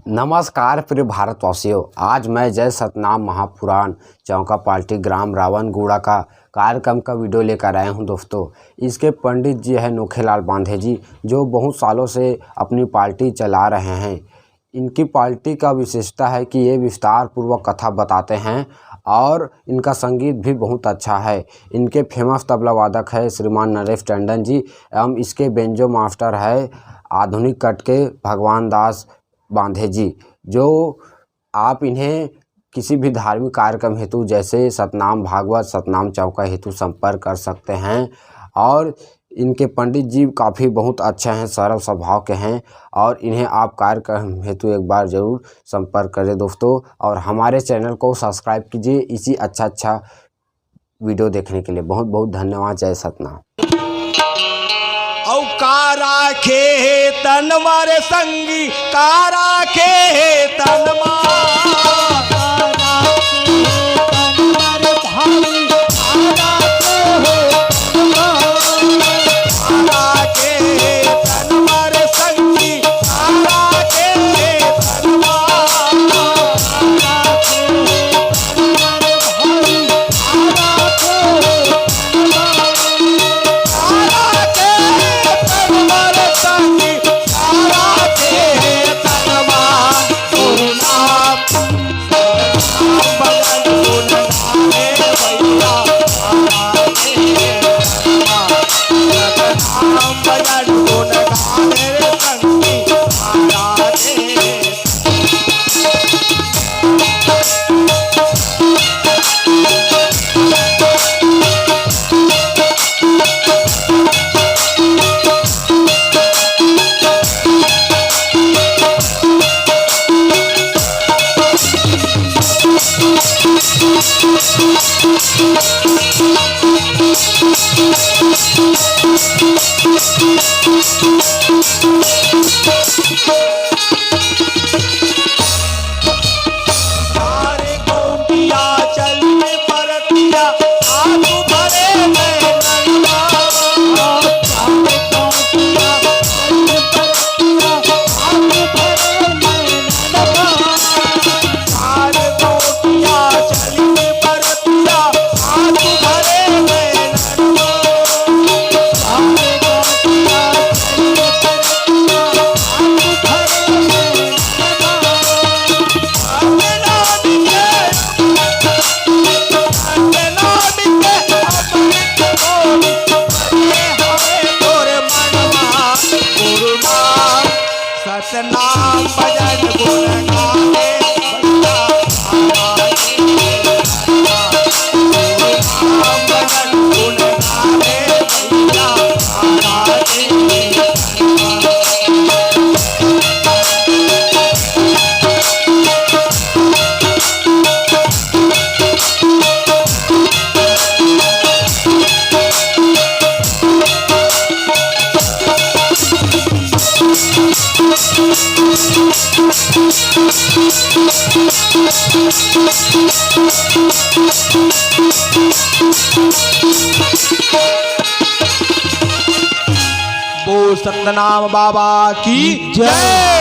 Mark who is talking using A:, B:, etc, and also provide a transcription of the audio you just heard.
A: नमस्कार प्रिय भारतवासियों, आज मैं जय सतनाम महापुराण चौका पार्टी ग्राम रावणगुड़ा का कार्यक्रम का वीडियो लेकर आया हूं। दोस्तों, इसके पंडित जी हैं नोखेलाल बांधे जी, जो बहुत सालों से अपनी पार्टी चला रहे हैं। इनकी पार्टी का विशेषता है कि ये विस्तार पूर्वक कथा बताते हैं और इनका संगीत भी बहुत अच्छा है। इनके फेमस तबला वादक है श्रीमान नरेश टंडन जी एवं इसके बेंजो मास्टर है आधुनिक कट के भगवान दास बांधे जी, जो आप इन्हें किसी भी धार्मिक कार्यक्रम हेतु जैसे सतनाम भागवत, सतनाम चौका हेतु संपर्क कर सकते हैं। और इनके पंडित जी काफ़ी बहुत अच्छे हैं, सरल स्वभाव के हैं और इन्हें आप कार्यक्रम हेतु एक बार ज़रूर संपर्क करें दोस्तों। और हमारे चैनल को सब्सक्राइब कीजिए इसी अच्छा वीडियो देखने के लिए। बहुत बहुत धन्यवाद। जय सतनाम।
B: कारा खे तनवर संगी कारा खे तनमा सतनाम भजन गुण गावे वो सतनाम बाबा की जय।